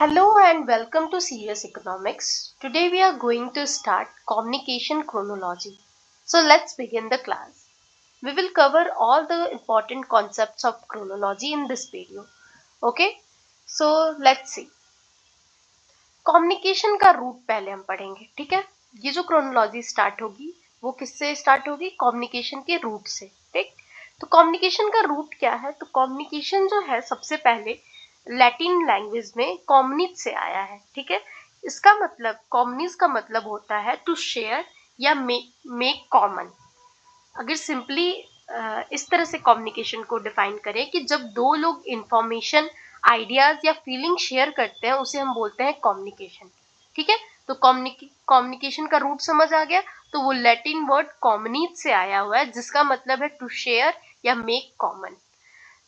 Hello and welcome to Serious Economics. Today we are going to start communication chronology. So let's begin the class. We will cover all the important concepts of chronology in this video. Okay? So let's see. Communication का root पहले हम पढ़ेंगे, ठीक है। ये जो chronology start होगी वो किससे स्टार्ट होगी? कम्युनिकेशन के रूट से, ठीक। तो कम्युनिकेशन का रूट क्या है? तो कम्युनिकेशन जो है सबसे पहले लैटिन लैंग्वेज में कॉमनिस से आया है, ठीक है। इसका मतलब कॉमनिस का मतलब होता है टू शेयर या मेक कॉमन। अगर सिंपली इस तरह से कम्युनिकेशन को डिफाइन करें कि जब दो लोग इंफॉर्मेशन, आइडियाज या फीलिंग शेयर करते हैं उसे हम बोलते हैं कम्युनिकेशन, ठीक है। तो कम्युनिकेशन का रूट समझ आ गया। तो वो लैटिन वर्ड कॉमनीट से आया हुआ है जिसका मतलब है टू शेयर या मेक कॉमन।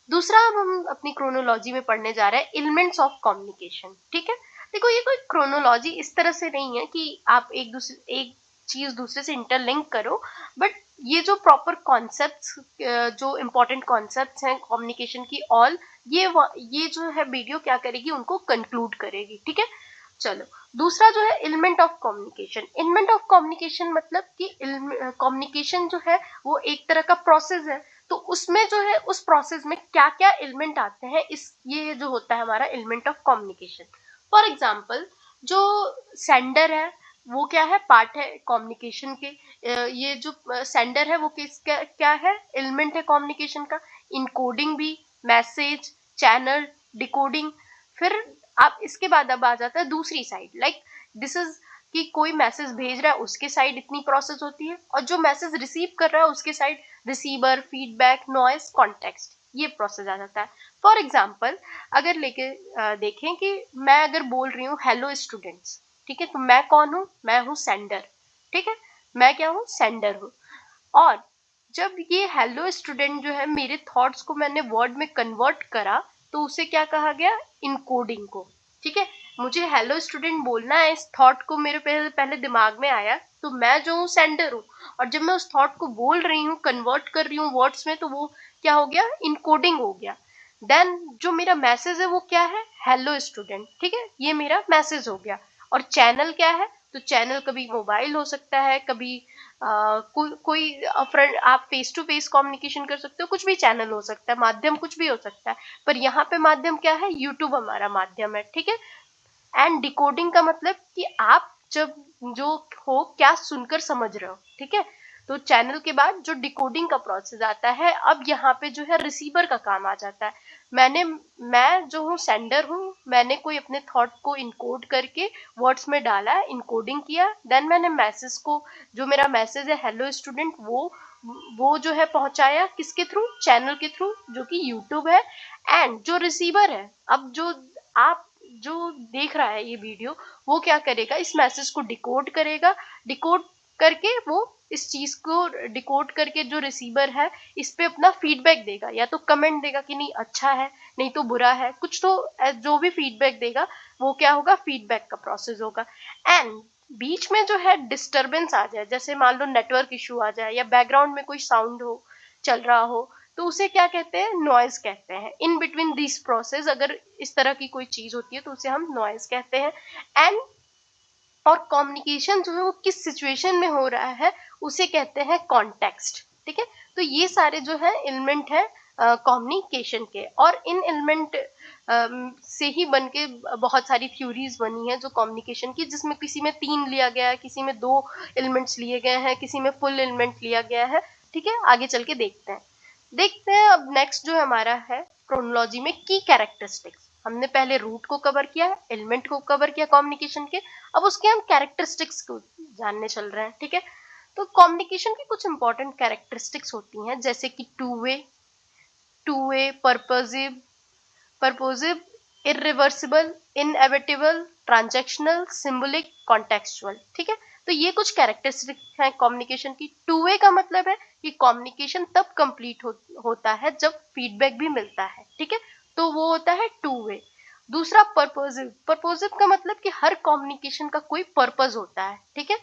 दूसरा अब हम अपनी क्रोनोलॉजी में पढ़ने जा रहे हैं एलिमेंट्स ऑफ कम्युनिकेशन, ठीक है। देखो ये कोई क्रोनोलॉजी इस तरह से नहीं है कि आप एक चीज दूसरे से इंटरलिंक करो, बट ये जो प्रॉपर कॉन्सेप्ट्स, जो इम्पोर्टेंट कॉन्सेप्ट्स हैं कम्युनिकेशन की, ऑल ये जो है वीडियो क्या करेगी, उनको कंक्लूड करेगी, ठीक है। चलो, दूसरा जो है element of communication. Element of communication मतलब कि कम्युनिकेशन जो है वो एक तरह का प्रोसेस है। तो उसमें जो है उस प्रोसेस में क्या क्या एलिमेंट आते हैं, ये जो होता है हमारा element of communication. For example, जो सेंडर है वो क्या है? पार्ट है कम्युनिकेशन के। ये जो सेंडर है वो किसका क्या है? एलिमेंट है कम्युनिकेशन का। इनकोडिंग भी, मैसेज, चैनल, डिकोडिंग। फिर आप इसके बाद अब आ जाता है दूसरी साइड, लाइक दिस इज कि कोई मैसेज भेज रहा है उसके साइड इतनी प्रोसेस होती है, और जो मैसेज रिसीव कर रहा है उसके side receiver, feedback, noise, context, ये प्रोसेस आ जाता है। फॉर एग्जाम्पल, अगर लेके देखें कि मैं अगर बोल रही हूँ हेलो स्टूडेंट्स, ठीक है, तो मैं कौन हूँ? मैं हूँ सेंडर, ठीक है। मैं क्या हूँ? सेंडर हूँ। और जब ये हेलो स्टूडेंट जो है मेरे थॉट्स को मैंने वर्ड में कन्वर्ट करा, तो उसे क्या कहा गया? इनकोडिंग को, ठीक है। मुझे हेलो स्टूडेंट बोलना है, इस थॉट को मेरे पहले दिमाग में आया, तो मैं जो हूँ सेंडर हूँ, और जब मैं उस थॉट को बोल रही हूँ, कन्वर्ट कर रही हूँ वर्ड्स में, तो वो क्या हो गया? इनकोडिंग हो गया। देन जो मेरा मैसेज है वो क्या है? हेलो स्टूडेंट, ठीक है, ये मेरा मैसेज हो गया। और चैनल क्या है? तो चैनल कभी मोबाइल हो सकता है, कभी कोई फ्रेंड, आप फेस टू फेस कम्युनिकेशन कर सकते हो, कुछ भी चैनल हो सकता है, माध्यम कुछ भी हो सकता है। पर यहाँ पे माध्यम क्या है? यूट्यूब हमारा माध्यम है, ठीक है। एंड डिकोडिंग का मतलब कि आप जब जो हो क्या सुनकर समझ रहे हो, ठीक है। तो चैनल के बाद जो डिकोडिंग का प्रोसेस आता है, अब यहाँ पे जो है रिसीवर का काम आ जाता है। मैं जो हूँ सेंडर हूँ, मैंने कोई अपने थॉट को इनकोड करके वर्ड्स में डाला, इनकोडिंग किया, देन मैंने मैसेज को, जो मेरा मैसेज है हेलो स्टूडेंट, वो जो है पहुंचाया किसके थ्रू? चैनल के थ्रू, जो कि यूट्यूब है। एंड जो रिसीवर है, अब आप जो देख रहा है ये वीडियो, वो क्या करेगा? इस मैसेज को डिकोड करेगा। डिकोड करके वो इस चीज को डिकोड करके जो रिसीवर है इस पे अपना फीडबैक देगा, या तो कमेंट देगा कि नहीं अच्छा है, नहीं तो बुरा है, कुछ तो जो भी फीडबैक देगा वो क्या होगा? फीडबैक का प्रोसेस होगा। एंड बीच में जो है डिस्टरबेंस आ जाए, जैसे मान लो नेटवर्क इशू आ जाए, या बैकग्राउंड में कोई साउंड हो, चल रहा हो, तो उसे क्या कहते हैं? नॉइज कहते हैं। इन बिटवीन दिस प्रोसेस अगर इस तरह की कोई चीज होती है तो उसे हम नॉइज कहते हैं। एंड और कम्युनिकेशन जो है वो किस सिचुएशन में हो रहा है उसे कहते हैं कॉन्टेक्स्ट, ठीक है। तो ये सारे जो है एलिमेंट है कम्युनिकेशन के, और इन एलिमेंट से ही बन के बहुत सारी थ्योरीज बनी है जो कम्युनिकेशन की, जिसमें किसी में 3 लिया गया है, किसी में 2 एलिमेंट्स लिए गए हैं, किसी में फुल एलिमेंट लिया गया है, ठीक है। आगे चल के देखते हैं अब नेक्स्ट जो हमारा है क्रोनोलॉजी में की कैरेक्टरिस्टिक्स। हमने पहले रूट को कवर किया, एलिमेंट को कवर किया कम्युनिकेशन के, अब उसके हम कैरेक्टरिस्टिक्स को जानने चल रहे हैं, ठीक है। तो कम्युनिकेशन की कुछ इंपॉर्टेंट कैरेक्टरिस्टिक्स होती हैं, जैसे कि two way, purposive, irreversible, inevitable, transactional, symbolic, contextual, ठीक है। तो ये कुछ कैरेक्टरिस्टिक हैं कम्युनिकेशन की। टू वे का मतलब है कि कम्युनिकेशन तब कंप्लीट होता है जब फीडबैक भी मिलता है, ठीक है, तो वो होता है टू वे। दूसरा पर्पोजिव का मतलब कि हर कम्युनिकेशन का कोई पर्पस होता है, ठीक है।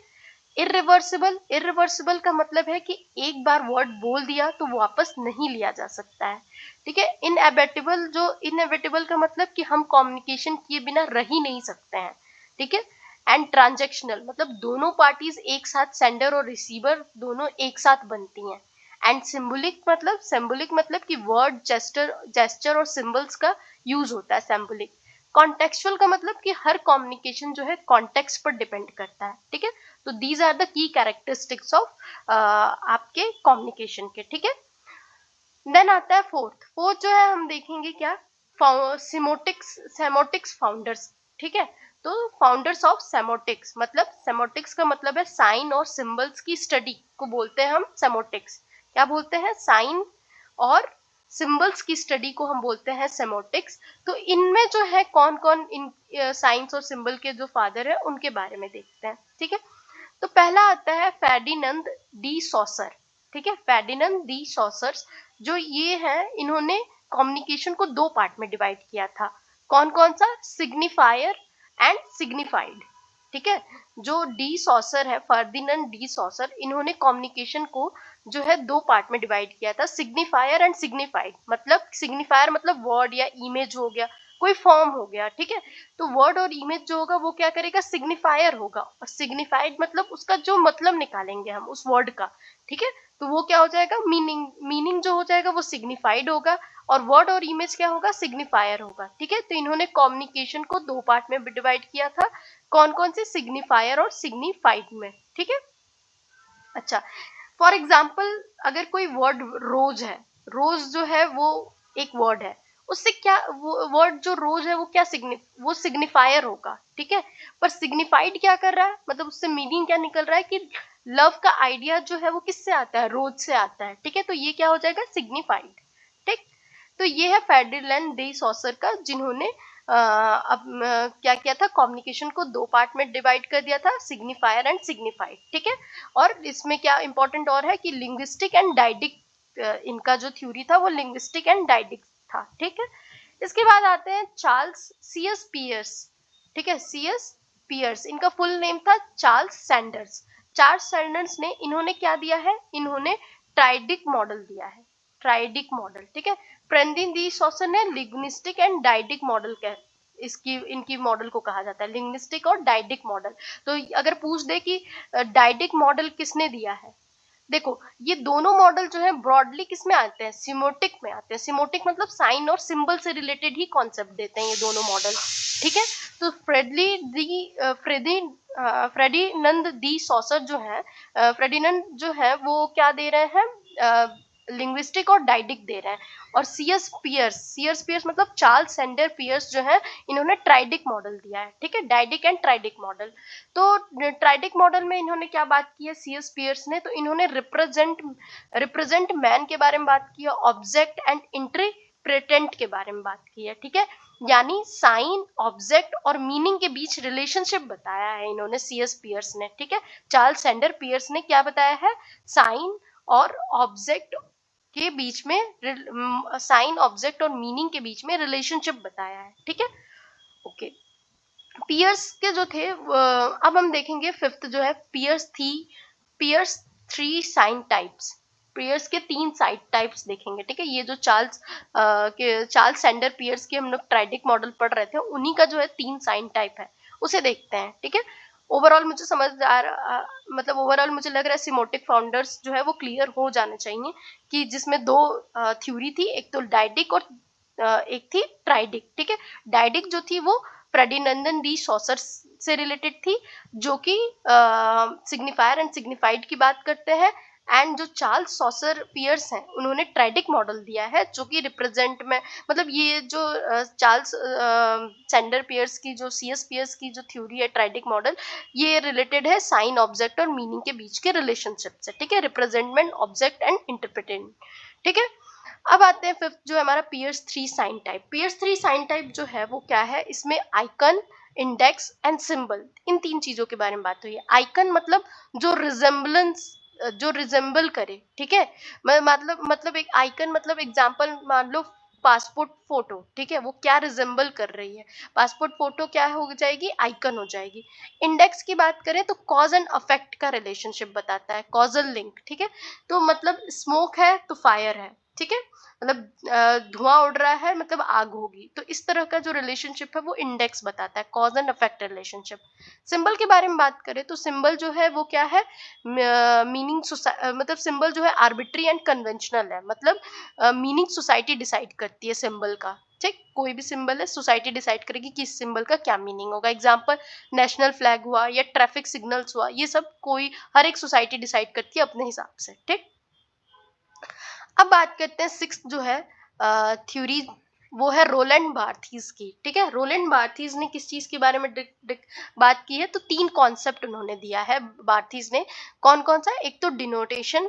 इरिवर्सिबल, इरिवर्सिबल का मतलब है कि एक बार वर्ड बोल दिया तो वापस नहीं लिया जा सकता है, ठीक है। इनएविटेबल, जो इनएविटेबल का मतलब कि हम कम्युनिकेशन किए बिना रह ही नहीं सकते हैं, ठीक है। एंड ट्रांजेक्शनल मतलब दोनों पार्टीज एक साथ, सेंडर और रिसीवर दोनों एक साथ बनती हैं। एंड सिंबलिक मतलब कि वर्ड, जेस्टर और सिंबल्स का यूज होता है, सिंबलिक। कॉन्टेक्चुअल का मतलब कि हर कम्युनिकेशन जो है कॉन्टेक्स्ट पर डिपेंड करता है, ठीक है। तो these are the key characteristics of आपके कम्युनिकेशन के, ठीक है। देन आता है फोर्थ। फोर्थ जो है हम देखेंगे क्या, सेमोटिक्स फाउंडर्स, ठीक है। तो फाउंडर्स ऑफ सेमोटिक्स मतलब, सेमोटिक्स का मतलब है साइन और सिंबल्स की स्टडी को बोलते हैं हम सेमोटिक्स। क्या बोलते हैं, साइन और सिंबल्स की स्टडी को हम बोलते हैं सेमोटिक्स। तो इनमें जो है कौन कौन इन साइंस और सिंबल के जो फादर है उनके बारे में देखते हैं, ठीक है। तो पहला आता है फेर्डिनंद डी सॉसर, ठीक है। फेर्डिनंद डी सॉसर जो ये है, इन्होंने कम्युनिकेशन को दो पार्ट में डिवाइड किया था। कौन कौन सा, सिग्निफायर एंड सिग्निफाइड, ठीक है। जो डी सॉसर है, फर्दिनंद डी सॉसर, इन्होंने कम्युनिकेशन को जो है दो पार्ट में डिवाइड किया था, सिग्निफायर एंड सिग्निफाइड। मतलब सिग्निफायर मतलब वर्ड या इमेज हो गया, कोई फॉर्म हो गया, ठीक है। तो वर्ड और इमेज जो होगा वो क्या करेगा, सिग्निफायर होगा। और सिग्निफाइड मतलब उसका जो मतलब निकालेंगे हम उस वर्ड का, ठीक है। तो वो क्या हो जाएगा, मीनिंग जो हो जाएगा वो सिग्निफाइड होगा, और वर्ड और इमेज क्या होगा, सिग्निफायर होगा, ठीक है। तो इन्होंने कम्युनिकेशन को दो पार्ट में डिवाइड किया था, कौन कौन से, सिग्निफायर और सिग्निफाइड में, ठीक है। अच्छा, फॉर एग्जाम्पल अगर कोई वर्ड रोज है, रोज जो है वो एक वर्ड है, उससे क्या, वो वर्ड जो रोज है वो क्या वो सिग्निफायर होगा, ठीक है। पर सिग्निफाइड क्या कर रहा है, मतलब उससे मीनिंग क्या निकल रहा है कि लव का आइडिया जो है वो किससे आता है, रोज से आता है, ठीक है। तो ये क्या हो जाएगा, सिग्निफाइड, ठीक। तो ये है फेर्डिनैंड डी सॉसर का, जिन्होंने क्या किया था, कम्युनिकेशन को दो पार्ट में डिवाइड कर दिया था, सिग्निफायर एंड सिग्निफाइड, ठीक है। और इसमें क्या इंपॉर्टेंट और है कि लिंग्विस्टिक एंड डाइडिक, इनका जो थ्योरी था वो लिंग्विस्टिक एंड डाइडिक था, ठीक है। इसके बाद आते हैं चार्ल्स सीएस पियर्स, ठीक है। सीएस पियर्स, इनका फुल नेम था चार्ल्स सैंडर्स। चार्ल्स सैंडर्स ने, इन्होंने क्या दिया है, इन्होंने ट्राइडिक मॉडल दिया है, ट्राइडिक मॉडल, ठीक है। फ्रेंडिन दी सॉसर ने लिंग्विस्टिक एंड डाइडिक मॉडल कह, इसकी इनकी मॉडल को कहा जाता है लिंग्विस्टिक और डाइडिक मॉडल। तो अगर पूछ दे कि डाइडिक मॉडल किसने दिया है, देखो ये दोनों मॉडल जो है ब्रॉडली किस में आते हैं, सिमोटिक में आते हैं। सिमोटिक मतलब साइन और सिंबल से रिलेटेड ही कॉन्सेप्ट देते हैं ये दोनों मॉडल, ठीक है। तो फ्रेडिनंद दी सॉसर जो है, फ्रेडिनंद जो है वो क्या दे रहे हैं, लिंग्विस्टिक और डाइडिक दे रहे हैं। और सीएस पियर्स मतलब चार्ल्स सेंडर पियर्स जो है, इन्होंने ट्राइडिक मॉडल दिया है, ठीक है, डाइडिक एंड ट्राइडिक मॉडल। तो ट्राइडिक मॉडल में इन्होंने क्या बात की है सीएस पियर्स ने, तो इन्होंने रिप्रेजेंट मैन के बारे में बात की है, ऑब्जेक्ट एंड इंटरप्रेटेंट के बारे में बात की है, ठीक है। यानी साइन, ऑब्जेक्ट और मीनिंग के बीच रिलेशनशिप बताया है इन्होंने, सीएस पियर्स ने, ठीक है। चार्ल्स सेंडर पियर्स ने क्या बताया है, साइन और ऑब्जेक्ट के बीच में, साइन, ऑब्जेक्ट और मीनिंग के बीच में रिलेशनशिप बताया है, ठीक है। ओके, पियर्स के जो थे, अब हम देखेंगे फिफ्थ जो है, Peirce three sign types. Peirce के तीन साइन टाइप्स देखेंगे, ठीक है। ये जो चार्ल्स सेंडर पियर्स के हम लोग ट्राइडिक मॉडल पढ़ रहे थे, उन्हीं का जो है तीन साइन टाइप है, उसे देखते हैं, ठीक है। ओवरऑल मुझे समझ आ रहा, मतलब ओवरऑल मुझे लग रहा है सिमोटिक फाउंडर्स जो है वो क्लियर हो जाने चाहिए, कि जिसमें दो थ्योरी थी, एक तो डाइडिक और एक थी ट्राइडिक, ठीक है। डाइडिक जो थी वो फ्रेडिनंदन डी सॉसर से रिलेटेड थी, जो कि सिग्निफायर एंड सिग्निफाइड की बात करते हैं। एंड जो चार्ल्स सॉसर पियर्स हैं, उन्होंने ट्राइडिक मॉडल दिया है, जो कि रिप्रेजेंट में, मतलब ये जो चार्ल्स सेंडर पियर्स की, जो सीएस पियर्स की जो थ्योरी है ट्राइडिक मॉडल, ये रिलेटेड है साइन, ऑब्जेक्ट और मीनिंग के बीच के रिलेशनशिप से, ठीक है, रिप्रेजेंटमेंट, ऑब्जेक्ट एंड इंटरप्रेटेंट, ठीक है। अब आते हैं फिफ्थ जो है हमारा Peirce three sign type. Peirce three sign type जो है वो क्या है, इसमें आइकन, इंडेक्स एंड सिंबल, इन तीन चीजों के बारे में बात हुई है। आइकन मतलब जो रिजेंबल करे, ठीक है। मतलब एक आइकन मतलब एग्जांपल मान लो पासपोर्ट फोटो, ठीक है, वो क्या रिजेंबल कर रही है, पासपोर्ट फोटो क्या हो जाएगी, आइकन हो जाएगी। इंडेक्स की बात करें तो कॉज एंड अफेक्ट का रिलेशनशिप बताता है, कॉजल लिंक, ठीक है। तो मतलब स्मोक है तो फायर है, ठीक है, मतलब धुआं उड़ रहा है मतलब आग होगी। तो इस तरह का जो रिलेशनशिप है वो इंडेक्स बताता है, cause and affect relationship. Symbol के बारे में बात करें तो सिंबल जो है वो क्या है, मीनिंग मतलब सिंबल जो है आर्बिट्री एंड कन्वेंशनल है, मतलब मीनिंग सोसाइटी डिसाइड करती है सिंबल का, ठीक। कोई भी सिंबल है सोसाइटी डिसाइड करेगी कि इस सिंबल का क्या मीनिंग होगा। एग्जांपल नेशनल फ्लैग हुआ या ट्रैफिक सिग्नल्स हुआ, ये सब कोई हर एक सोसाइटी डिसाइड करती है अपने हिसाब से, ठीक। अब बात करते हैं सिक्स्थ जो है थ्योरी, वो है रोलैंड बार्थीज की, ठीक है। रोलैंड बार्थीज ने किस चीज के बारे में बात की है, तो तीन कॉन्सेप्ट उन्होंने दिया है बार्थीज ने। कौन कौन सा, एक तो डिनोटेशन,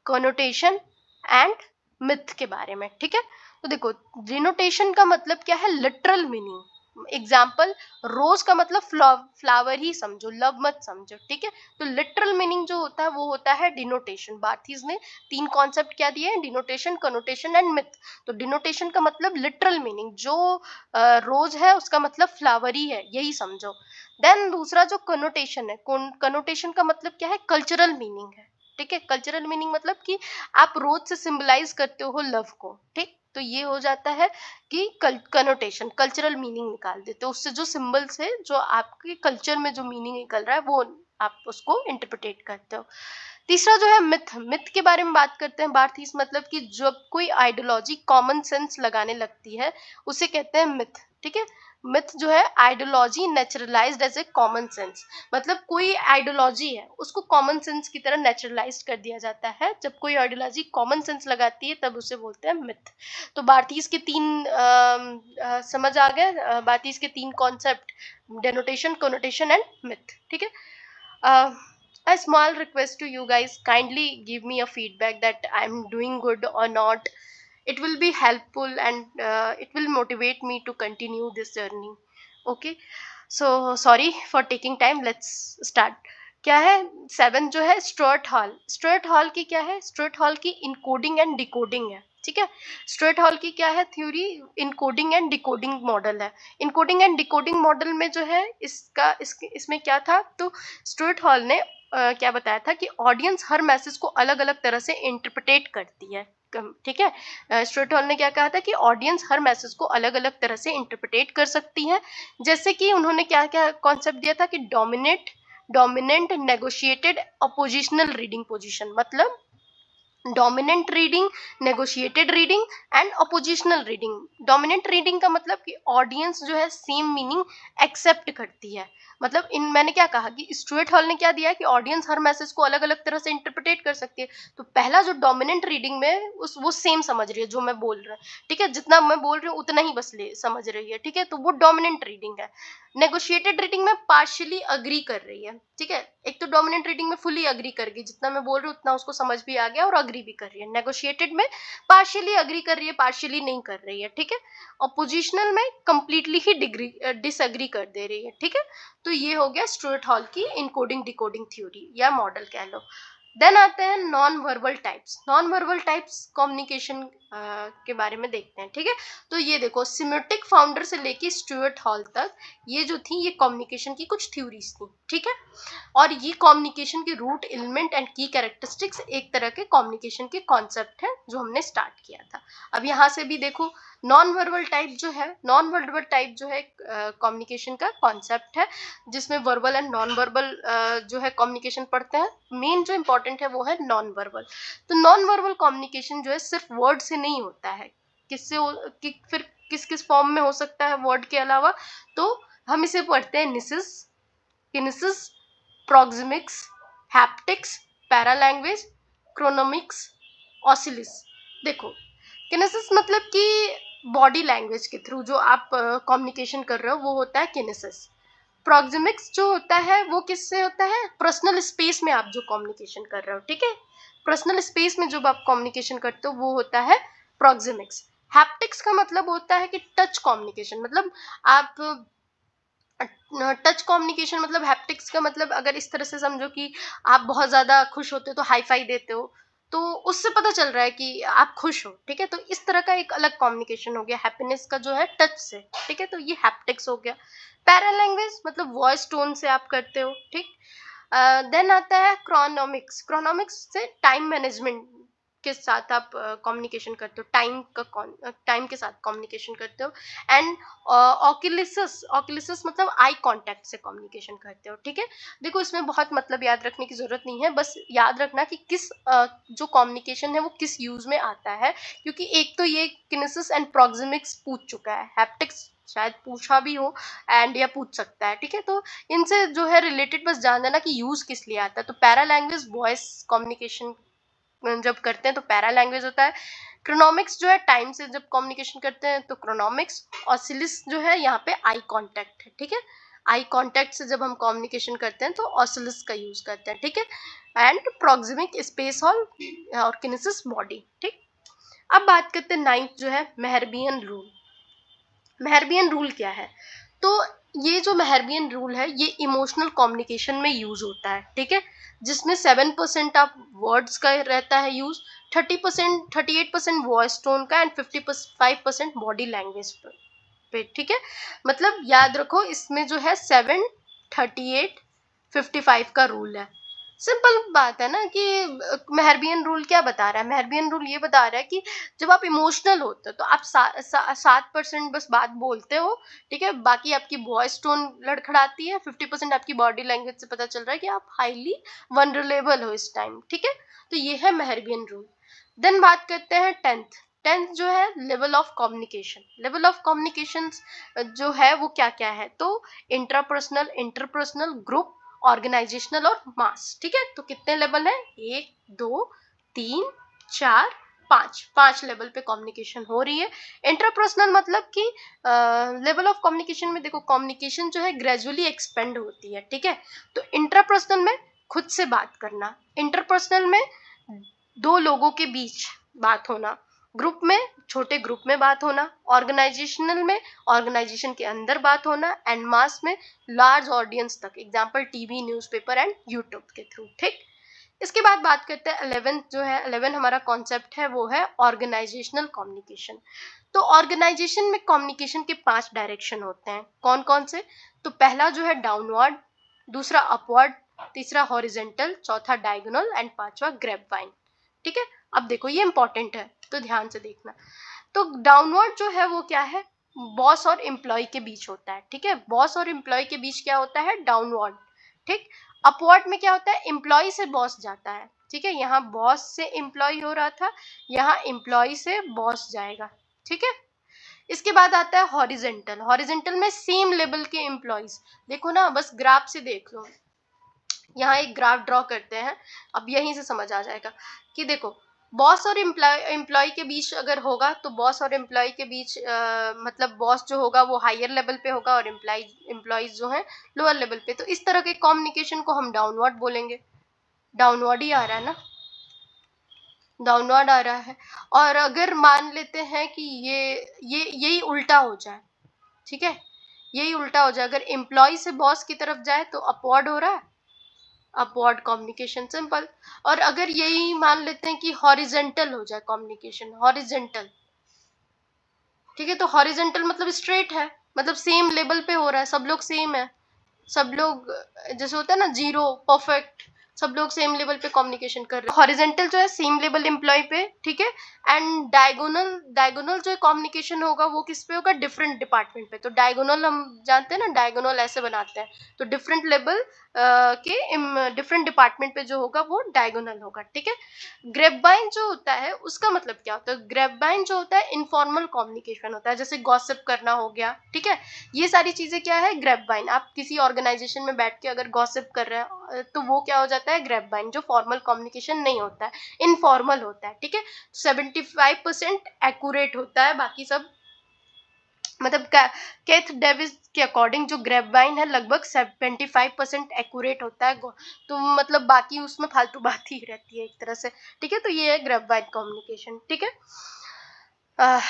कॉनोटेशन एंड मिथ के बारे में, ठीक है। तो देखो डिनोटेशन का मतलब क्या है, लिटरल मीनिंग। एग्जाम्पल रोज का मतलब फ्लावर ही समझो, लव मत समझो, ठीक है। तो लिटरल मीनिंग जो होता है वो होता है डिनोटेशन। बार्थीज ने तीन कॉन्सेप्ट क्या दिए हैं, डिनोटेशन, कनोटेशन एंड मिथ। तो डिनोटेशन का मतलब लिटरल मीनिंग, जो रोज है उसका मतलब फ्लावर ही है, यही समझो। देन दूसरा जो कनोटेशन है, कनोटेशन का मतलब क्या है, कल्चरल मीनिंग है, ठीक है। कल्चरल मीनिंग मतलब कि आप रोज से सिंबलाइज करते हो लव को, ठीक। तो ये हो जाता है कि कनोटेशन, कल्चरल मीनिंग निकाल देते हो उससे, जो सिंबल से जो आपके कल्चर में जो मीनिंग निकल रहा है वो आप उसको इंटरप्रिटेट करते हो। तीसरा जो है मिथ, मिथ के बारे में बात करते हैं बार्थीस, मतलब कि जब कोई आइडियोलॉजी कॉमन सेंस लगाने लगती है उसे कहते हैं मिथ, ठीक है। मिथ जो है ideology naturalised as a common sense, मतलब कोई आइडियोलॉजी है उसको कॉमन सेंस की तरह नेचुरलाइज कर दिया जाता है। जब कोई आइडियोलॉजी कॉमन सेंस लगाती है तब उसे बोलते हैं मिथ। तो बार्थीस के तीन समझ आ गए, बार्थीस के तीन कॉन्सेप्ट, डेनोटेशन, कोनोटेशन एंड मिथ, ठीक है। uh, a small request to you guys, kindly give me a feedback that I'm doing good or not. It will be helpful and it will motivate me to continue this journey. Okay, so sorry for taking time, let's start. क्या है, seven जो है Stuart hall, Stuart hall की क्या है, Stuart hall की encoding and decoding है, ठीक है। स्टुअर्ट हॉल की क्या है theory, encoding and decoding model है। इनकोडिंग एंड डिकोडिंग मॉडल में जो है इसमें क्या था, तो स्टुअर्ट हॉल ने क्या बताया था कि ऑडियंस हर मैसेज को अलग अलग तरह से इंटरप्रिटेट करती है, ठीक है। स्टुअर्ट हॉल ने क्या कहा था कि ऑडियंस हर मैसेज को अलग अलग तरह से इंटरप्रिटेट कर सकती है। जैसे कि उन्होंने क्या क्या कॉन्सेप्ट दिया था कि dominant, negotiated, oppositional reading position, मतलब dominant reading, negotiated reading and oppositional reading. Dominant reading का मतलब कि ऑडियंस जो है सेम मीनिंग एक्सेप्ट करती है, मतलब इन मैंने क्या कहा कि स्टुअर्ट हॉल ने क्या दिया कि ऑडियंस हर मैसेज को अलग अलग तरह से इंटरप्रिटेट कर सकती है। तो पहला जो डोमिनेंट रीडिंग में उस वो सेम समझ रही है जो मैं बोल रहा हूँ, ठीक है, जितना मैं बोल रही हूँ उतना ही बस ले समझ रही है, ठीक है, तो वो डोमिनेंट रीडिंग है। नेगोशिएटेड रीडिंग में पार्शियली अग्री कर रही है, ठीक है। एक तो डोमिनेंट रीडिंग में फुली अग्री कर गई, जितना मैं बोल रही हूँ उतना उसको समझ भी आ गया और अग्री भी कर रही है। नेगोशिएटेड में पार्शियली अग्री कर रही है, पार्शियली नहीं कर रही है, ठीक है। और पोजिशनल में कंप्लीटली ही डिसअग्री कर दे रही है, ठीक है। तो ये हो गया स्टुअर्ट हॉल की इनकोडिंग डिकोडिंग थ्योरी या मॉडल कह लो। देन आते हैं non verbal types. Non verbal types communication के बारे में देखते हैं, ठीक है। तो ये देखो सिमेटिक फाउंडर से लेके स्टुअर्ट हॉल तक ये जो थी ये कम्युनिकेशन की कुछ थ्योरीज थी, ठीक है। और ये कम्युनिकेशन के रूट एलिमेंट एंड की कैरेक्टरिस्टिक्स एक तरह के कम्युनिकेशन के कॉन्सेप्ट हैं जो हमने स्टार्ट किया था। अब यहाँ से भी देखो नॉन वर्बल टाइप जो है, नॉन वर्बल टाइप जो है कम्युनिकेशन का कॉन्सेप्ट है जिसमें वर्बल एंड नॉन वर्बल जो है कम्युनिकेशन पढ़ते हैं। मेन जो इंपॉर्टेंट है वो है नॉन वर्बल। तो नॉन वर्बल कम्युनिकेशन जो है सिर्फ वर्ड से नहीं होता है, फिर किस किस फॉर्म में हो सकता है वर्ड के अलावा, तो हम इसे पढ़ते हैं निसिस, किनेसिस, प्रोक्सिमिक्स, हैप्टिक्स, पैरालैंग्वेज, क्रोनोमिक्स, ऑसिलिस। देखो किनेसिस मतलब कि बॉडी लैंग्वेज के थ्रू जो आप कम्युनिकेशन कर रहे हो वो होता है किनेसिस। प्रोक्सिमिक्स जो होता है वो किससे होता है, पर्सनल स्पेस में आप जो कम्युनिकेशन कर रहे हो, ठीक है, पर्सनल स्पेस में जब आप कम्युनिकेशन करते हो वो होता है प्रोक्सिमिक्स। हैप्टिक्स का मतलब होता है कि टच कम्युनिकेशन, मतलब आप टच कम्युनिकेशन, मतलब हैप्टिक्स का मतलब अगर इस तरह से समझो कि आप बहुत ज्यादा खुश होते हो तो हाई फाई देते हो, तो उससे पता चल रहा है कि आप खुश हो, ठीक है। तो इस तरह का एक अलग कम्युनिकेशन हो गया हैप्पीनेस का जो है टच से, ठीक है। तो ये हैप्टिक्स हो गया। पैरा लैंग्वेज मतलब वॉइस टोन से आप करते हो, ठीक। देन आता है क्रोनोमिक्स। क्रोनोमिक्स से टाइम मैनेजमेंट के साथ आप कम्युनिकेशन करते हो, टाइम के साथ कम्युनिकेशन करते हो। एंड ऑक्यूलिसिस, ऑक्यूलिसिस मतलब आई कांटेक्ट से कम्युनिकेशन करते हो, ठीक है। देखो इसमें बहुत मतलब याद रखने की जरूरत नहीं है, बस याद रखना कि किस जो कम्युनिकेशन है वो किस यूज में आता है, क्योंकि एक तो ये किनेसिस एंड प्रोक्सिमिक्स पूछ चुका है, हैप्टिक्स शायद पूछा भी हो एंड या पूछ सकता है, ठीक है। तो इनसे जो है रिलेटेड बस जान लेना कि यूज किस लिए आता है। तो पैरा लैंग्वेज वॉइस कम्युनिकेशन जब करते हैं तो पैरा लैंग्वेज होता है। क्रोनोमिक्स जो है टाइम से जब कम्युनिकेशन करते हैं तो क्रोनोमिक्स। ऑसिलिस जो है यहाँ पे आई कांटेक्ट है, ठीक है। आई कांटेक्ट से जब हम कम्युनिकेशन करते हैं तो ऑसिलिस का यूज करते हैं, ठीक है। एंड प्रोक्सिमिक स्पेस हॉल और किनेसिस बॉडी, ठीक। अब बात करते हैं नाइन्थ जो है मेहरबियन रूल। मेहरबियन रूल क्या है? तो ये जो मेहरबियन रूल है ये इमोशनल कम्युनिकेशन में यूज होता है, ठीक है। जिसमें 7% ऑफ वर्ड्स का रहता है यूज, 30%, 38% वॉइस टोन का एंड 55% बॉडी लैंग्वेज पे, ठीक है। मतलब याद रखो इसमें जो है 7, 38, 55 का रूल है। सिंपल बात है ना कि मेहरबियन रूल क्या बता रहा है? मेहरबियन रूल ये बता रहा है कि जब आप इमोशनल होते हो तो आप 7% बस बात बोलते हो, ठीक है। बाकी आपकी वॉइस टोन लड़खड़ाती है, 50% आपकी बॉडी लैंग्वेज से पता चल रहा है कि आप हाईली वनरेबल हो इस टाइम, ठीक है। तो ये है मेहरबियन रूल। देन बात करते हैं टेंथ। टेंथ जो है level of communication. Level of communication जो है वो क्या क्या है? तो इंट्रापर्सनल, इंटरपर्सनल, ग्रुप, ऑर्गेनाइजेशनल और मास, ठीक है। तो कितने लेवल है? 1, 2, 3, 4, 5, 5 लेवल पे कम्युनिकेशन हो रही है। इंटरपर्सनल मतलब कि लेवल ऑफ कम्युनिकेशन में देखो कम्युनिकेशन जो है ग्रेजुअली एक्सपेंड होती है, ठीक है। तो इंटरपर्सनल में खुद से बात करना, इंटरपर्सनल में दो लोगों के बीच बात होना, ग्रुप में छोटे ग्रुप में बात होना, ऑर्गेनाइजेशनल में ऑर्गेनाइजेशन के अंदर बात होना, एंड मास में लार्ज ऑडियंस तक, example TV, newspaper and YouTube के थ्रू, ठीक। इसके बाद बात करते हैं 11 जो है, 11 हमारा कॉन्सेप्ट है वो है ऑर्गेनाइजेशनल कम्युनिकेशन। तो ऑर्गेनाइजेशन में कम्युनिकेशन के 5 डायरेक्शन होते हैं। कौन कौन से? तो पहला जो है डाउनवर्ड, दूसरा अपवर्ड, तीसरा हॉरिजेंटल, चौथा डायगोनल एंड पांचवा ग्रेपवाइन, ठीक है। अब देखो ये इंपॉर्टेंट है तो ध्यान से देखना। तो डाउनवर्ड जो है वो क्या है? बॉस और एम्प्लॉय के बीच होता है, ठीक है। बॉस और एम्प्लॉय के बीच क्या होता है? डाउनवर्ड, ठीक। अपवर्ड में क्या होता है? एम्प्लॉय से बॉस जाता है, ठीक है। यहाँ बॉस से एम्प्लॉय हो रहा था, यहाँ एम्प्लॉय से बॉस जाएगा, ठीक है। इसके बाद आता है हॉरिजेंटल। हॉरिजेंटल में सेम लेवल के एम्प्लॉयज, देखो ना बस ग्राफ से देख लो, यहाँ एक ग्राफ ड्रॉ करते हैं, अब यहीं से समझ आ जाएगा कि देखो बॉस और एम्प्लॉय के बीच अगर होगा तो बॉस और एम्प्लॉय के बीच मतलब बॉस जो होगा वो हायर लेवल पे होगा और एम्प्लॉयज जो है लोअर लेवल पे। तो इस तरह के कम्युनिकेशन को हम डाउनवर्ड बोलेंगे। डाउनवर्ड ही आ रहा है ना, डाउनवर्ड आ रहा है। और अगर मान लेते हैं कि ये यही उल्टा हो जाए, ठीक है, यही उल्टा हो जाए, अगर एम्प्लॉय से बॉस की तरफ जाए तो अपवर्ड हो रहा है, अपवर्ड कम्युनिकेशन, सिंपल। और अगर यही मान लेते हैं कि हॉरिजेंटल हो जाए कम्युनिकेशन, हॉरिजेंटल, ठीक है। तो हॉरिजेंटल मतलब स्ट्रेट है, मतलब सेम लेवल पे हो रहा है, सब लोग सेम है, सब लोग जैसे होता है ना जीरो परफेक्ट, सब लोग सेम लेवल पे कम्युनिकेशन कर रहे हैं। हॉरिजेंटल जो है सेम लेवल एम्प्लॉय पे, ठीक है। एंड डायगोनल, डायगोनल जो कम्युनिकेशन होगा वो किस पे होगा? डिफरेंट डिपार्टमेंट पे। तो डायगोनल हम जानते हैं ना, डायगोनल ऐसे बनाते हैं, तो डिफरेंट लेवल के डिफरेंट डिपार्टमेंट पे जो होगा वो डायगोनल होगा, ठीक है। ग्रेपवाइन जो होता है उसका मतलब क्या होता है? ग्रेपवाइन जो होता है इनफॉर्मल कम्युनिकेशन होता है, जैसे गॉसिप करना हो गया, ठीक है। ये सारी चीजें क्या है? ग्रेपवाइन। आप किसी ऑर्गेनाइजेशन में बैठ के अगर गॉसिप कर रहे हैं तो वो क्या हो जाता है? ग्रेपवाइन, जो फॉर्मल कम्युनिकेशन नहीं होता है, इनफॉर्मल होता है, ठीक है। 75% एक्यूरेट होता है, बाकी सब मतलब केथ डेविस के अकॉर्डिंग जो ग्रेपवाइन है लगभग 75% एक्यूरेट होता है, तो मतलब बाकी उसमें फालतू बात ही रहती है एक तरह से, ठीक है। तो ये है ग्रेपवाइन कम्युनिकेशन, ठीक है।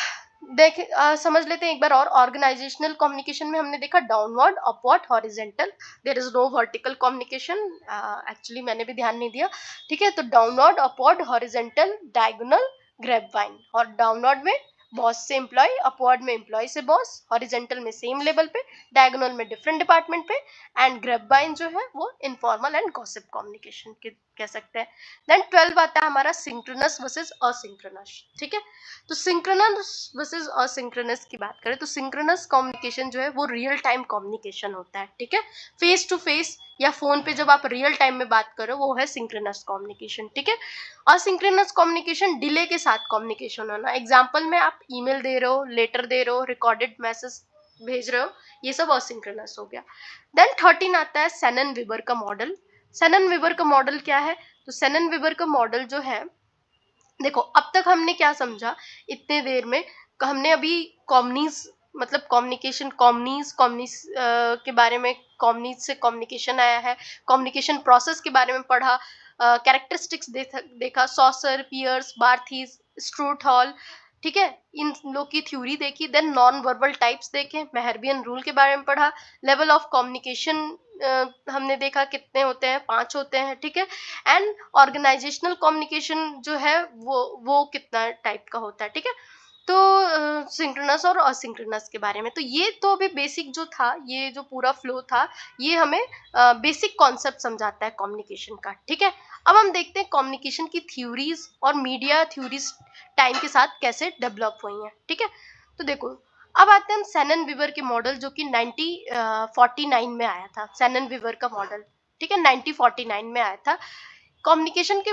समझ लेते हैं एक बार और। ऑर्गेनाइजेशनल कम्युनिकेशन में हमने देखा downward, upward, horizontal, there is no vertical communication. Actually मैंने भी ध्यान नहीं दिया, ठीक है। तो downward, upward, horizontal, diagonal, grapevine. और डाउनवर्ड में बॉस से एम्प्लॉय, अपवर्ड में एम्प्लॉय से बॉस, हॉरिजेंटल में सेम लेवल पे, डायगोनल में डिफरेंट डिपार्टमेंट पे, एंड ग्रेपवाइन जो है वो इनफॉर्मल एंड गॉसिप कम्युनिकेशन कह सकते हैं। देन 12 आता है हमारा सिंक्रोनस वर्सेस असिंक्रोनस, ठीक है। तो सिंक्रोनस वर्सेस असिंक्रोनस की बात करें तो सिंक्रोनस कम्युनिकेशन जो है वो रियल टाइम कम्युनिकेशन होता है, ठीक है। फेस टू फेस या फोन पे जब आप रियल टाइम में बात करो वो है सिंक्रोनस कम्युनिकेशन, ठीक है। असिंक्रोनस कम्युनिकेशन डिले के साथ कम्युनिकेशन होना। एग्जांपल में आप ईमेल दे रहे हो, लेटर दे रहे हो, रिकॉर्डेड मैसेज भेज रहे हो, ये सब असिंक्रोनस हो गया। देन 13 आता है सेनन विबर का मॉडल। सेनन विबर का मॉडल क्या है? तो सेनन विबर का मॉडल जो है, देखो अब तक हमने क्या समझा इतने देर में, हमने अभी कॉमनीज मतलब कम्युनिकेशन, कॉमनीज के बारे में, कॉमनीज से कम्युनिकेशन आया है, कम्युनिकेशन प्रोसेस के बारे में पढ़ा, कैरेक्टरिस्टिक्स देखा, सॉसर, पियर्स, बार्थीज, स्ट्रूट हॉल, ठीक है, इन लोग की थ्योरी देखी। देन नॉन वर्बल टाइप्स देखे, मेहरबियन रूल के बारे में पढ़ा, लेवल ऑफ कम्युनिकेशन हमने देखा कितने होते हैं, 5 होते हैं, ठीक है। एंड ऑर्गेनाइजेशनल कम्युनिकेशन जो है वो कितना टाइप का होता है, ठीक है। तो सिंक्रोनस और असिंक्रोनस के बारे में, तो ये तो अभी बेसिक जो था, ये जो पूरा फ्लो था, ये हमें बेसिक कॉन्सेप्ट समझाता है कम्युनिकेशन का, ठीक है। अब हम देखते हैं कम्युनिकेशन की थ्योरीज और मीडिया थ्योरीज टाइम के साथ कैसे डेवलप हुई हैं, ठीक है। तो देखो अब आते हैं हम सेनन विवर के मॉडल, जो कि 1949 में आया था। सेनन विवर का मॉडल, ठीक है, 1949 में आया था। कम्युनिकेशन के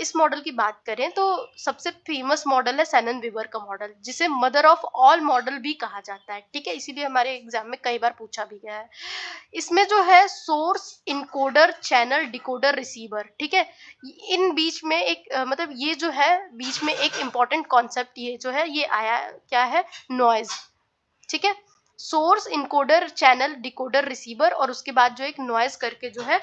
इस मॉडल की बात करें तो सबसे फेमस मॉडल है सेनन विवर का मॉडल, जिसे मदर ऑफ ऑल मॉडल भी कहा जाता है, ठीक है। इसीलिए हमारे एग्जाम में कई बार पूछा भी गया है। इसमें जो है source, encoder, channel, decoder, receiver, ठीक है, इन बीच में एक मतलब ये जो है बीच में एक इंपॉर्टेंट कॉन्सेप्ट ये जो है ये आया, क्या है? नॉइज, ठीक है। Source, encoder, channel, decoder, receiver, और उसके बाद जो एक नॉइज करके जो है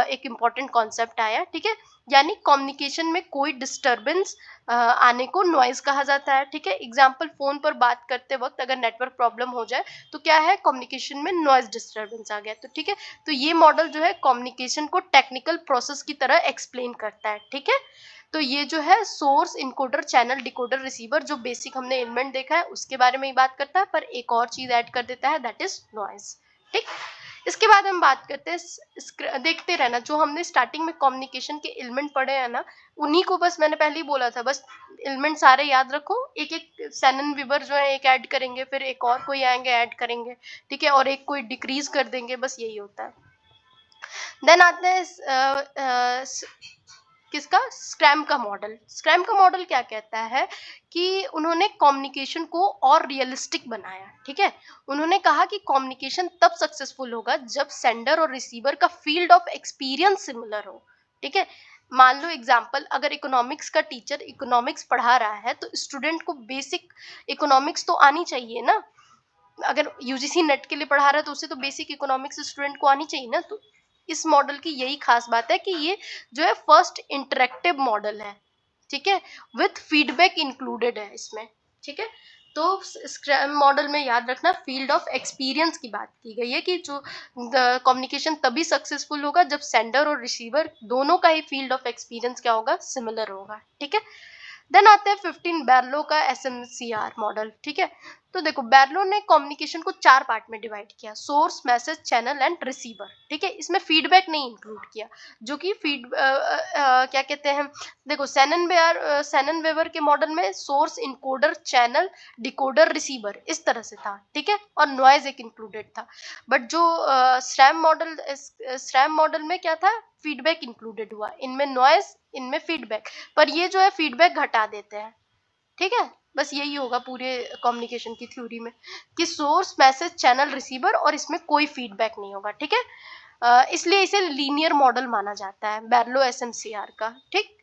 एक इंपॉर्टेंट कॉन्सेप्ट आया, ठीक है। यानी कम्युनिकेशन में कोई डिस्टरबेंस आने को नॉइज कहा जाता है, ठीक है। एग्जाम्पल, फोन पर बात करते वक्त अगर नेटवर्क प्रॉब्लम हो जाए तो क्या है, कम्युनिकेशन में नॉइज डिस्टरबेंस आ गया, तो ठीक है। तो ये मॉडल जो है कम्युनिकेशन को टेक्निकल प्रोसेस की तरह एक्सप्लेन करता है, ठीक है। तो ये जो है source, encoder, channel, decoder, receiver, जो बेसिक हमने एलिमेंट देखा है उसके बारे में ही बात करता है, पर एक और चीज ऐड कर देता है, दैट इज नॉइज, ठीक। इसके बाद हम बात करते हैं, देखते रहना, जो हमने स्टार्टिंग में कम्युनिकेशन के एलिमेंट पढ़े हैं ना, उन्हीं को बस मैंने पहले ही बोला था, बस एलिमेंट सारे याद रखो, एक एक सेनन विवर जो है एक ऐड करेंगे, फिर एक और कोई आएंगे ऐड करेंगे, ठीक है, और एक कोई डिक्रीज कर देंगे, बस यही होता है। देन आते हैं किसका? स्क्रैम का मॉडल। स्क्रैम का मॉडल क्या कहता है कि उन्होंने कम्युनिकेशन को और रियलिस्टिक बनाया, ठीक है। उन्होंने कहा कि कम्युनिकेशन तब सक्सेसफुल होगा जब सेंडर और रिसीवर का फील्ड ऑफ एक्सपीरियंस सिमिलर हो, ठीक है। मान लो एग्जाम्पल, अगर इकोनॉमिक्स का टीचर इकोनॉमिक्स पढ़ा रहा है तो स्टूडेंट को बेसिक इकोनॉमिक्स तो आनी चाहिए ना। अगर यूजीसी नेट के लिए पढ़ा रहा है तो उसे तो बेसिक इकोनॉमिक्स स्टूडेंट को आनी चाहिए ना। तो इस मॉडल की यही खास बात है कि ये जो है फर्स्ट इंटरेक्टिव मॉडल है, ठीक है, विथ फीडबैक इंक्लूडेड है इसमें, ठीक है। तो स्क्रैम मॉडल में याद रखना फील्ड ऑफ एक्सपीरियंस की बात की गई है कि जो कम्युनिकेशन तभी सक्सेसफुल होगा जब सेंडर और रिसीवर दोनों का ही फील्ड ऑफ एक्सपीरियंस क्या होगा, सिमिलर होगा, ठीक है। देन आते हैं 15 बैरलो का एसएमसीआर मॉडल, ठीक है। तो देखो बैरलो ने कम्युनिकेशन को 4 पार्ट में डिवाइड किया, source, message, channel and receiver, ठीक है। इसमें फीडबैक नहीं इंक्लूड किया, जो कि क्या कहते हैं, देखो सेनन वेवर के मॉडल में source, encoder, channel, decoder, receiver इस तरह से था, ठीक है, और नॉइज एक इंक्लूडेड था। बट जो स्रैम मॉडल में क्या था, फीडबैक इंक्लूडेड हुआ, इनमें नॉइज, इनमें फीडबैक, पर ये जो है फीडबैक घटा देते हैं, ठीक है। बस यही होगा पूरे कम्युनिकेशन की थ्योरी में कि सोर्स, मैसेज, चैनल, रिसीवर, और इसमें कोई फीडबैक नहीं होगा, ठीक है। इसलिए इसे लीनियर मॉडल माना जाता है बैरलो एसएमसीआर का, ठीक।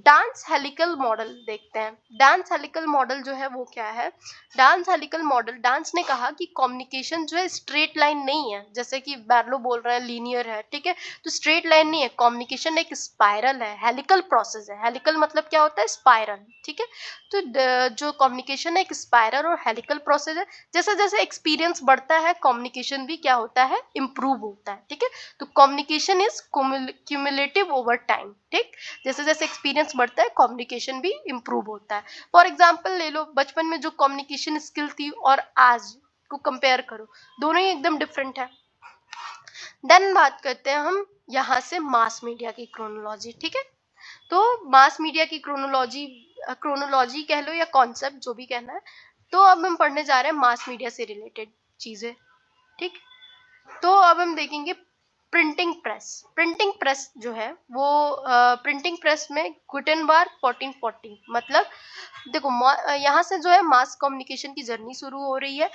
डांस हेलिकल मॉडल देखते हैं। डांस हेलिकल मॉडल जो है वो क्या है? डांस हेलिकल मॉडल, डांस ने कहा कि कम्युनिकेशन जो है स्ट्रेट लाइन नहीं है, जैसे कि बैरलो बोल रहे हैं लीनियर है, ठीक है, तो स्ट्रेट लाइन नहीं है, कम्युनिकेशन एक स्पाइरल है, हेलिकल प्रोसेस है। हेलिकल मतलब क्या होता है? स्पाइरल, ठीक है। तो जो कम्युनिकेशन है एक स्पाइरल और हेलिकल प्रोसेस है। जैसे जैसे एक्सपीरियंस बढ़ता है कम्युनिकेशन भी क्या होता है? इम्प्रूव होता है, ठीक है। तो communication is cumulative over time, ठीक। जैसे जैसे एक्सपीरियंस बढ़ता है कम्युनिकेशन भी इम्प्रूव होता है। फॉर एग्जाम्पल ले लो, बचपन में जो कम्युनिकेशन स्किल थी और आज को कंपेयर करो, दोनों ही एकदम डिफरेंट है। देन बात करते हैं हम यहाँ से मास मीडिया की क्रोनोलॉजी, ठीक है। तो मास मीडिया की क्रोनोलॉजी, क्रोनोलॉजी कह लो या कॉन्सेप्ट, जो भी कहना है। तो अब हम पढ़ने जा रहे हैं मास मीडिया से रिलेटेड चीजें, ठीक। तो अब हम देखेंगे प्रिंटिंग प्रेस। प्रिंटिंग प्रेस जो है वो प्रिंटिंग प्रेस में गुटेनबर्ग 1440, मतलब देखो यहाँ से जो है मास कम्युनिकेशन की जर्नी शुरू हो रही है।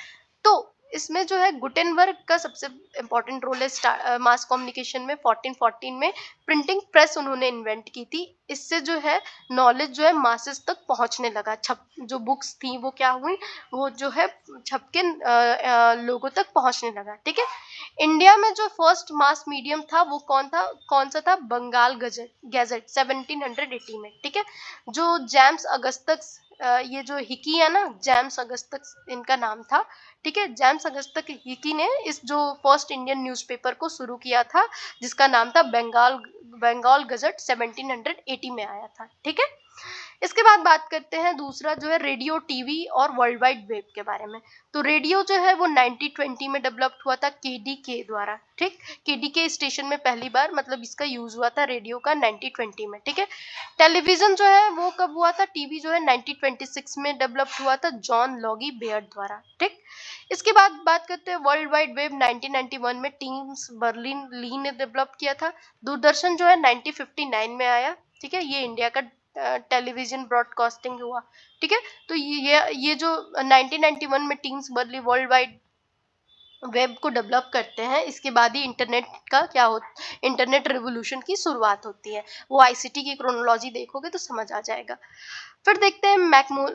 तो इसमें जो है गुटेनबर्ग का सबसे इम्पोर्टेंट रोल है मास कम्युनिकेशन में। 1414 में प्रिंटिंग प्रेस उन्होंने इन्वेंट की थी। इससे जो है नॉलेज जो है मासेस तक पहुंचने लगा। छप जो बुक्स थी वो क्या हुई, वो जो है छप के लोगों तक पहुंचने लगा, ठीक है। इंडिया में जो फर्स्ट मास मीडियम था वो कौन सा था? बंगाल गैजेट 1780 में, ठीक है। जो जेम्स अगस्तक, ये जो हिकी है ना, जेम्स अगस्तक इनका नाम था, ठीक है। जेम्स अगस्तक हिकी ने इस जो फर्स्ट इंडियन न्यूज़पेपर को शुरू किया था, जिसका नाम था बंगाल गजट 1780 में आया था, ठीक है। इसके बाद बात करते हैं दूसरा जो है रेडियो, टीवी और वर्ल्ड वाइड वेब के बारे में। तो रेडियो जो है वो 1920 में डेवलप हुआ था केडीके द्वारा, ठीक। केडीके स्टेशन में पहली बार मतलब इसका यूज हुआ था रेडियो का 1920 में, ठीक है। टेलीविजन जो है वो कब हुआ था? टीवी जो है 1926 में डेवलप हुआ था जॉन लॉगी बेयर्ड द्वारा, ठीक। इसके बाद बात करते हैं वर्ल्ड वाइड वेब 1991 में टीम्स बर्लिन ली ने डेवलप किया था। दूरदर्शन जो है 1959 में आया, ठीक है। ये इंडिया का टेलीविजन ब्रॉडकास्टिंग हुआ, ठीक है। तो ये जो 1991 में teams barley world wide web को डेवलप करते हैं, इसके बाद ही इंटरनेट का क्या हो, इंटरनेट रिवोल्यूशन की शुरुआत होती है। वो आईसीटी की क्रोनोलॉजी देखोगे तो समझ आ जाएगा। फिर देखते हैं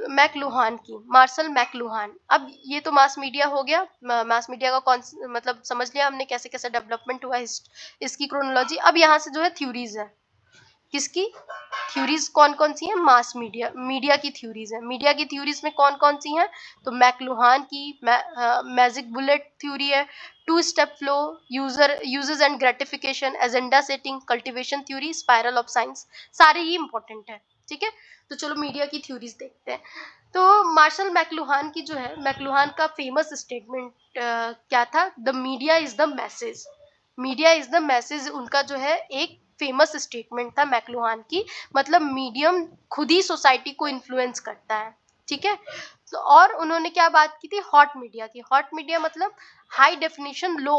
मैकलुहान की, मार्शल मैकलुहान। अब ये तो मास मीडिया हो गया। मास मीडिया का कौन मतलब समझ लिया हमने कैसे कैसे डेवलपमेंट हुआ इसकी क्रोनोलॉजी। अब यहाँ से जो है थ्योरीज है, किसकी थ्योरीज कौन कौन सी है? मास मीडिया, मीडिया की थ्योरीज है। मीडिया की थ्योरीज में कौन कौन सी हैं? तो मैकलुहान की मैजिक बुलेट थ्योरी है, two step flow, uses and gratification, agenda setting, cultivation theory, spiral of science, सारे ही इंपॉर्टेंट है, ठीक है। तो चलो मीडिया की थ्योरीज देखते हैं। तो मार्शल मैकलुहान की जो है, मैकलुहान का फेमस स्टेटमेंट क्या था? The media is the message, media is the message उनका जो है एक फेमस स्टेटमेंट था मैकलुहान की। मतलब मीडियम खुद ही सोसाइटी को इन्फ्लुएंस करता है, ठीक है। तो और उन्होंने क्या बात की थी? हॉट मीडिया की। हॉट मीडिया मतलब हाई डेफिनेशन, लो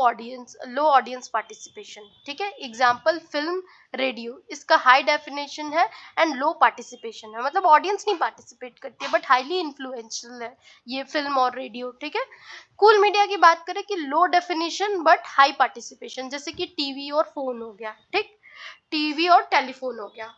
ऑडियंस पार्टिसिपेशन, ठीक है। एग्जाम्पल फिल्म, रेडियो, इसका हाई डेफिनेशन है एंड लो पार्टिसिपेशन है, मतलब ऑडियंस नहीं पार्टिसिपेट करती है बट हाईली इन्फ्लुएंशियल है ये फिल्म और रेडियो, ठीक है। कूल मीडिया की बात करें कि लो डेफिनेशन बट हाई पार्टिसिपेशन, जैसे कि टीवी और फोन हो गया, ठीक, टीवी और टेलीफोन हो गया।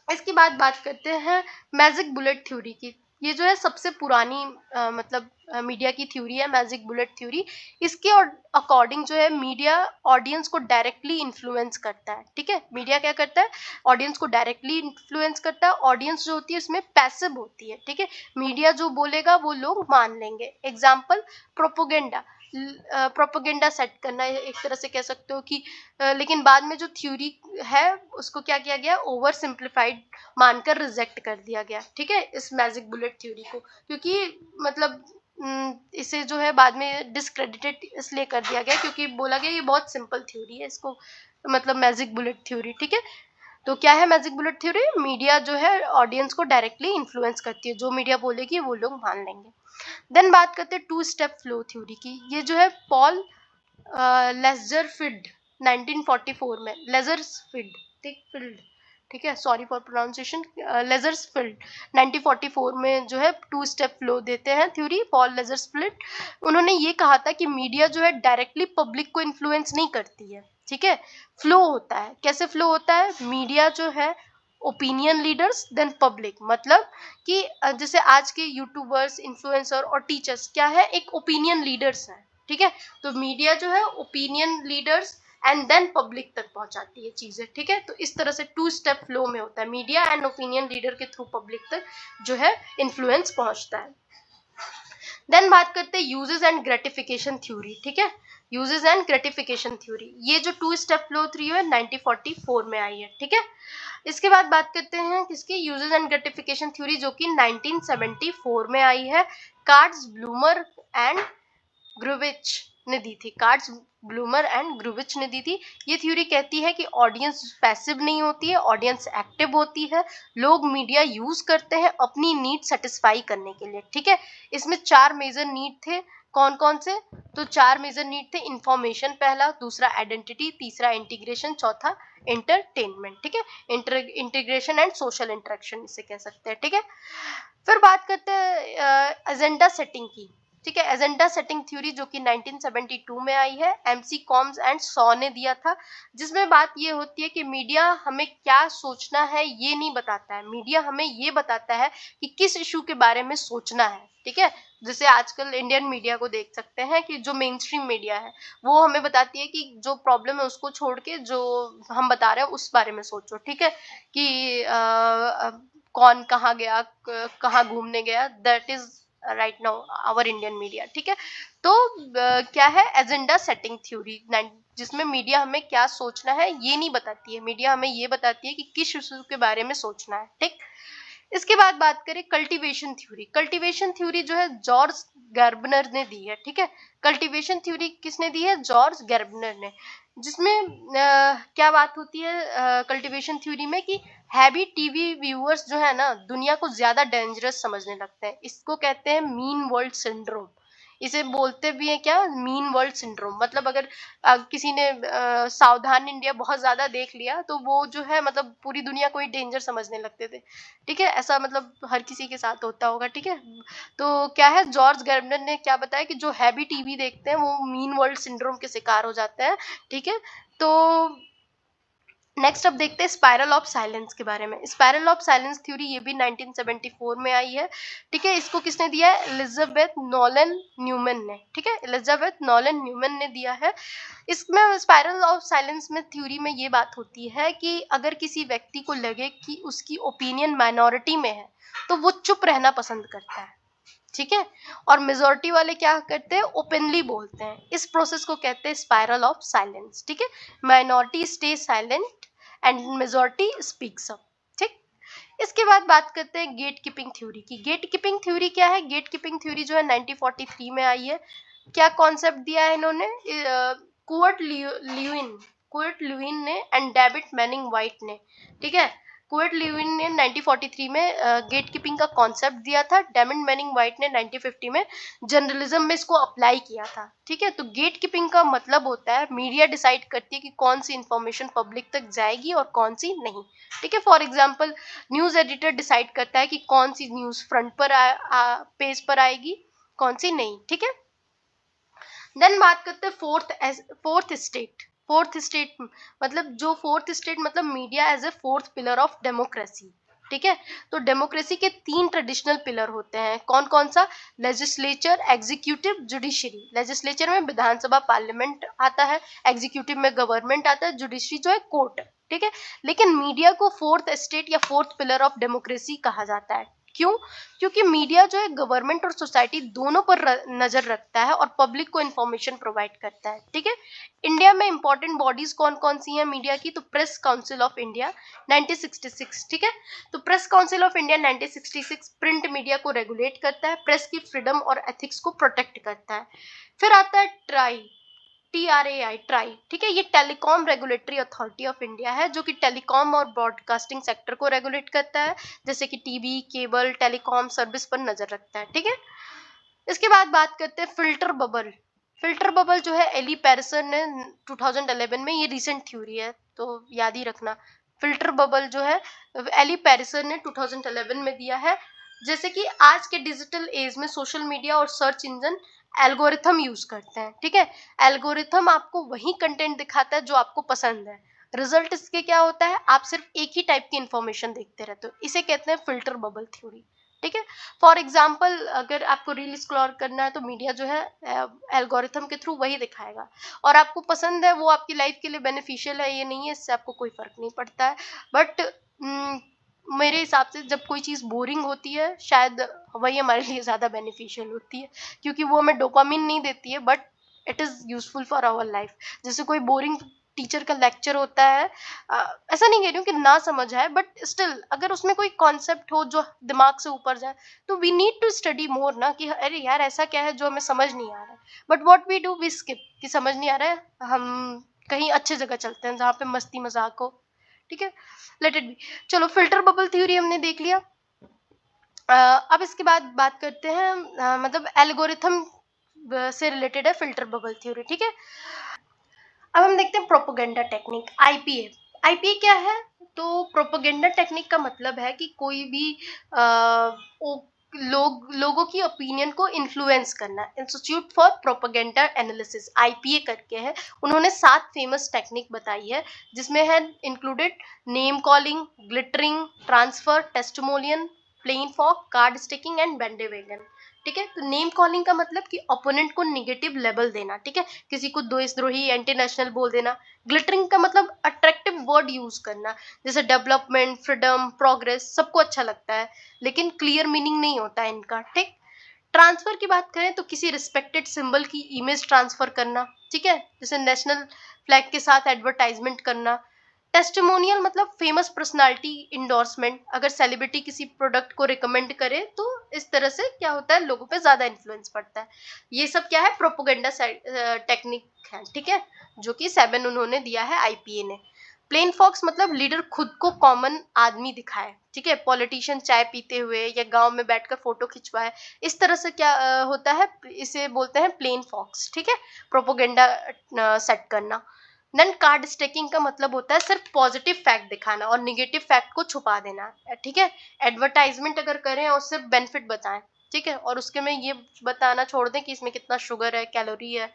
इसके बाद बात करते हैं मैजिक बुलेट थ्योरी की। ये जो है सबसे पुरानी मतलब मीडिया की थ्योरी है, मैजिक बुलेट थ्योरी। इसके अकॉर्डिंग जो है मीडिया ऑडियंस को डायरेक्टली इन्फ्लुएंस करता है, ठीक है। मीडिया क्या करता है? ऑडियंस को डायरेक्टली इन्फ्लुएंस करता है। ऑडियंस जो होती है इसमें पैसिव होती है, ठीक है। मीडिया जो बोलेगा वो लोग मान लेंगे। एग्जाम्पल प्रोपोगेंडा, प्रोपोगेंडा सेट करना, एक तरह से कह सकते हो कि लेकिन बाद में जो थ्योरी है उसको क्या किया गया? ओवर सिंप्लीफाइड मानकर रिजेक्ट कर दिया गया, ठीक है, इस मैजिक बुलेट थ्योरी को, क्योंकि मतलब इसे जो है बाद में डिस्क्रेडिटेड इसलिए कर दिया गया क्योंकि बोला गया ये बहुत सिंपल थ्योरी है, इसको मतलब मैजिक बुलेट थ्योरी, ठीक है। तो क्या है मैजिक बुलेट थ्योरी? मीडिया जो है ऑडियंस को डायरेक्टली इन्फ्लुएंस करती है, जो मीडिया बोलेगी वो लोग मान लेंगे। देन बात करते हैं टू स्टेप फ्लो थ्योरी की। ये जो है पॉल लेजरफिल्ड 1944 में, लेजरफिल्ड, ठीक है, सॉरी फॉर प्रोनाउंसिएशन, लेजरफिल्ड 1944 में जो है टू स्टेप फ्लो देते हैं थ्योरी, पॉल लेजरफिल्ड। उन्होंने ये कहा था कि मीडिया जो है डायरेक्टली पब्लिक को इन्फ्लुएंस नहीं करती है, ठीक है, फ्लो होता है। कैसे फ्लो होता है? मीडिया जो है ओपिनियन लीडर्स देन पब्लिक। मतलब कि जैसे आज के यूट्यूबर्स, इन्फ्लुएंसर और टीचर्स क्या है, एक ओपिनियन लीडर्स हैं, ठीक है। तो मीडिया जो है opinion leaders and then public तक पहुंचाती है चीजें, ठीक है। तो इस तरह से 2 स्टेप फ्लो में होता है, मीडिया एंड ओपिनियन लीडर के थ्रू पब्लिक तक जो है इन्फ्लुएंस पहुंचता है। देन बात करते हैं यूजेस एंड ग्रेटिफिकेशन थ्योरी, ठीक है। यूजेस एंड ग्रेटिफिकेशन थ्योरी, ये जो 2 स्टेप फ्लो थ्योरी है 1944 में आई है, ठीक है। इसके बाद बात करते हैं किसकी, यूजेस एंड ग्रेटिफिकेशन थ्योरी, जो कि 1974 में आई है। कार्ड्स ब्लूमर एंड ग्रुविच ने दी थी, कार्ड्स ब्लूमर एंड ग्रुविच ने दी थी। ये थ्योरी कहती है कि ऑडियंस पैसिव नहीं होती है, ऑडियंस एक्टिव होती है। लोग मीडिया यूज करते हैं अपनी नीड सेटिस्फाई करने के लिए, ठीक है। इसमें 4 मेजर नीड थे, कौन कौन से, तो 4 मेजर नीड थे, इंफॉर्मेशन पहला, दूसरा आइडेंटिटी, तीसरा इंटीग्रेशन, चौथा एंटरटेनमेंट, ठीक है। इंटीग्रेशन एंड सोशल इंटरेक्शन इसे कह सकते हैं, ठीक है। फिर बात करते हैं एजेंडा सेटिंग की, ठीक है। एजेंडा सेटिंग थ्योरी जो कि 1972 में आई है, एमसी कॉम्स एंड सॉ ने दिया था, जिसमें बात ये होती है कि मीडिया हमें क्या सोचना है ये नहीं बताता है, मीडिया हमें ये बताता है कि किस इशू के बारे में सोचना है, ठीक है। जैसे आजकल इंडियन मीडिया को देख सकते हैं कि जो मेन स्ट्रीम मीडिया है वो हमें बताती है कि जो प्रॉब्लम है उसको छोड़ के जो हम बता रहे हैं उस बारे में सोचो, ठीक है। कि कौन कहाँ गया, कहाँ घूमने गया, that is right now our Indian media, ठीक है। तो क्या है, एजेंडा सेटिंग थ्योरी, जिसमें मीडिया हमें क्या सोचना है ये नहीं बताती है, मीडिया हमें ये बताती है कि किस इशू के बारे में सोचना है, ठीक। इसके बाद बात करें कल्टीवेशन थ्योरी। कल्टीवेशन थ्योरी जो है जॉर्ज गर्बनर ने दी है, ठीक है। कल्टीवेशन थ्योरी किसने दी है, जॉर्ज गर्बनर ने। जिसमें क्या बात होती है कल्टीवेशन थ्योरी में कि हैवी टीवी व्यूअर्स जो है ना दुनिया को ज्यादा डेंजरस समझने लगते हैं, इसको कहते हैं मीन वर्ल्ड सिंड्रोम। इसे बोलते भी है क्या, मीन वर्ल्ड सिंड्रोम। मतलब अगर किसी ने सावधान इंडिया बहुत ज्यादा देख लिया तो वो जो है मतलब पूरी दुनिया को ही डेंजर समझने लगते थे, ठीक है। ऐसा मतलब हर किसी के साथ होता होगा, ठीक है। तो क्या है, जॉर्ज गर्बनर ने क्या बताया कि जो हैवी टीवी देखते हैं वो मीन वर्ल्ड सिंड्रोम के शिकार हो जाते हैं, ठीक है। तो नेक्स्ट अब देखते हैं स्पाइरल ऑफ साइलेंस के बारे में। स्पाइरल ऑफ साइलेंस थ्योरी ये भी 1974 में आई है, ठीक है। इसको किसने दिया है, एलिजाबेथ नॉलन न्यूमैन ने, ठीक है। एलिजाबेथ नॉलन न्यूमैन ने दिया है। इसमें स्पाइरल ऑफ साइलेंस में थ्योरी में ये बात होती है कि अगर किसी व्यक्ति को लगे कि उसकी ओपिनियन माइनॉरिटी में है तो वो चुप रहना पसंद करता है, ठीक है। और मेजोरिटी वाले क्या करते हैं, ओपनली बोलते हैं। इस प्रोसेस को कहते हैं स्पाइरल ऑफ साइलेंस, ठीक है। Minority stay silent and majority speaks up, ठीक। इसके बाद बात करते हैं गेट कीपिंग थ्योरी की। गेट कीपिंग थ्योरी क्या है, गेट कीपिंग थ्योरी जो है 1943 में आई है। क्या कॉन्सेप्ट दिया है इन्होंने, कुर्ट ल्यूइन ने एंड डेविड मैनिंग वाइट ने, ठीक है। कुर्ट ल्यूइन ने 1943 में गेट कीपिंग का कॉन्सेप्ट दिया था, डेविड मैनिंग वाइट ने 1950 में जर्नलिज्म में इसको अप्लाई किया था, ठीक है। तो गेट कीपिंग का मतलब होता है मीडिया डिसाइड करती है कि कौन सी इंफॉर्मेशन पब्लिक तक जाएगी और कौन सी नहीं, ठीक है। For example news editor decide करता है कि कौन सी न्यूज फ्रंट पर पेज पर आएगी, कौन सी नहीं, ठीक है। देन बात करते हैं फोर्थ स्टेट। फोर्थ स्टेट मतलब जो फोर्थ स्टेट मतलब media as a fourth pillar of democracy, ठीक है। तो डेमोक्रेसी के 3 ट्रेडिशनल पिलर होते हैं, कौन कौन सा, लेजिस्लेचर, एग्जीक्यूटिव, जुडिशरी। लेजिस्लेचर में विधानसभा पार्लियामेंट आता है, एग्जीक्यूटिव में गवर्नमेंट आता है, जुडिशरी जो है कोर्ट, ठीक है। लेकिन मीडिया को फोर्थ स्टेट या फोर्थ पिलर ऑफ डेमोक्रेसी कहा जाता है, क्यों, क्योंकि मीडिया जो है गवर्नमेंट और सोसाइटी दोनों पर नजर रखता है और पब्लिक को इंफॉर्मेशन प्रोवाइड करता है, ठीक है। इंडिया में इंपॉर्टेंट बॉडीज कौन कौन सी हैं मीडिया की, तो प्रेस काउंसिल ऑफ इंडिया 1966, ठीक है। तो press council of India 1966 print media को रेगुलेट करता है, प्रेस की फ्रीडम और एथिक्स को प्रोटेक्ट करता है। फिर आता है ट्राई, ठीक है। ये telecom regulatory authority of India है जो कि टेलीकॉम और ब्रॉडकास्टिंग सेक्टर को रेगुलेट करता है, जैसे कि टीवी, केबल, टेलीकॉम सर्विस पर नजर रखता है, ठीक है। इसके बाद बात करते हैं फिल्टर बबल। फिल्टर बबल जो है एली पैरिसन ने 2011 में, ये रिसेंट थ्योरी है तो याद ही रखना। फिल्टर बबल जो है एली पैरिसन ने 2011 में दिया है। जैसे कि आज के डिजिटल एज में सोशल मीडिया और सर्च इंजन एल्गोरिथम यूज करते हैं, ठीक है। एल्गोरिथम आपको वही कंटेंट दिखाता है जो आपको पसंद है। रिजल्ट इसके क्या होता है, आप सिर्फ एक ही टाइप की इंफॉर्मेशन देखते रहते हो, इसे कहते हैं फिल्टर बबल थ्योरी। ठीक है, फॉर एग्जाम्पल अगर आपको रील स्क्रॉल करना है तो मीडिया जो है एल्गोरिथम के थ्रू वही दिखाएगा, और आपको पसंद है वो आपकी लाइफ के लिए बेनिफिशियल है ये नहीं है, इससे आपको कोई फर्क नहीं पड़ता है। बट मेरे हिसाब से जब कोई चीज़ बोरिंग होती है शायद वही हमारे लिए ज़्यादा बेनिफिशियल होती है, क्योंकि वो हमें डोपामिन नहीं देती है but it is useful for our life. जैसे कोई बोरिंग टीचर का लेक्चर होता है, ऐसा नहीं कह रही हूँ कि ना समझ आए, बट स्टिल अगर उसमें कोई कॉन्सेप्ट हो जो दिमाग से ऊपर जाए तो we need to study more ना, कि अरे यार ऐसा क्या है जो हमें समझ नहीं आ रहा है, but what we do we skip, कि समझ नहीं आ रहा है हम कहीं अच्छी जगह चलते हैं जहाँ पे मस्ती मजाक हो। ठीक है, लेट इट बी। चलो फिल्टर बबल थ्योरी हमने देख लिया। अब इसके बाद बात करते हैं मतलब एल्गोरिथम से रिलेटेड है फिल्टर बबल थ्योरी। ठीक है, अब हम देखते हैं प्रोपोगेंडा टेक्निक, आईपीए। आईपीए क्या है? तो प्रोपोगेंडा टेक्निक का मतलब है कि कोई भी लोगों की ओपिनियन को इन्फ्लुएंस करना। Institute for propaganda analysis IPA करके है, उन्होंने 7 फेमस टेक्निक बताई है, जिसमें है included name calling, glittering, transfer, testimonial, plain folk, card stacking and bandwagon. ठीक है, तो नेम कॉलिंग का मतलब कि ओपोनेंट को निगेटिव लेबल देना। ठीक है, किसी को देशद्रोही, एंटी नेशनल बोल देना। ग्लिटरिंग का मतलब अट्रैक्टिव वर्ड यूज करना, जैसे डेवलपमेंट, फ्रीडम, प्रोग्रेस, सबको अच्छा लगता है लेकिन क्लियर मीनिंग नहीं होता है इनका। ठीक, ट्रांसफर की बात करें तो किसी रिस्पेक्टेड सिंबल की इमेज ट्रांसफर करना। ठीक है, जैसे नेशनल फ्लैग के साथ एडवर्टाइजमेंट करना। टेस्टिमोनियल मतलब फेमस पर्सनालिटी इंडोर्समेंट, अगर सेलिब्रिटी किसी प्रोडक्ट को रिकमेंड करे तो इस तरह से क्या होता है, लोगों पे ज्यादा इन्फ्लुएंस पड़ता है। ये सब क्या है, प्रोपोगेंडा टेक्निक है। ठीक है, जो कि 7 उन्होंने दिया है आईपीए ने। प्लेन फॉक्स मतलब लीडर खुद को कॉमन आदमी दिखाए। ठीक है, पॉलिटिशियन चाय पीते हुए या गांव में बैठकर फोटो खिंचवाए, इस तरह से क्या होता है, इसे बोलते हैं प्लेन फॉक्स। ठीक है, प्रोपोगेंडा सेट करना। देन कार्ड स्टेकिंग का मतलब होता है सिर्फ पॉजिटिव फैक्ट दिखाना और निगेटिव फैक्ट को छुपा देना। ठीक है, एडवर्टाइजमेंट अगर करें और सिर्फ बेनिफिट बताएं, ठीक है, और उसके में ये बताना छोड़ दें कि इसमें कितना शुगर है, कैलोरी है,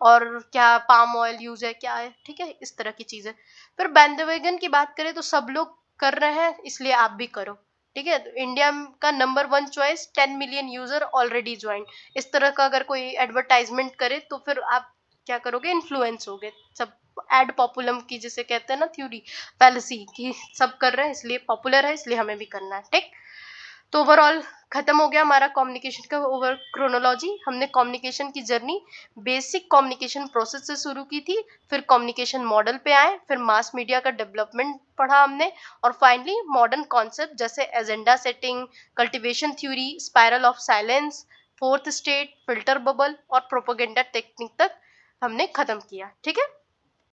और क्या पाम ऑयल यूज है, क्या है। ठीक है, इस तरह की चीजें। फिर बैंडवेगन की बात करें तो सब लोग कर रहे हैं इसलिए आप भी करो। ठीक है, तो इंडिया का number 1 choice, 10 million user already join, इस तरह का अगर कोई एडवर्टाइजमेंट करे तो फिर आप क्या करोगे, इन्फ्लुएंस होगे। सब एड पॉपुलम की जिसे कहते हैं ना थ्योरी, फैलेसी की, सब कर रहे हैं इसलिए पॉपुलर है इसलिए हमें भी करना है। ठीक, तो ओवरऑल खत्म हो गया हमारा कम्युनिकेशन का ओवर क्रोनोलॉजी। हमने कम्युनिकेशन की जर्नी बेसिक कम्युनिकेशन प्रोसेस से शुरू की थी, फिर कम्युनिकेशन मॉडल पे आए, फिर मास मीडिया का डेवलपमेंट पढ़ा हमने, और फाइनली मॉडर्न कॉन्सेप्ट जैसे agenda setting, cultivation theory, spiral of silence, fourth state, filter bubble और प्रोपोगेंडा टेक्निक तक हमने खत्म किया। ठीक है।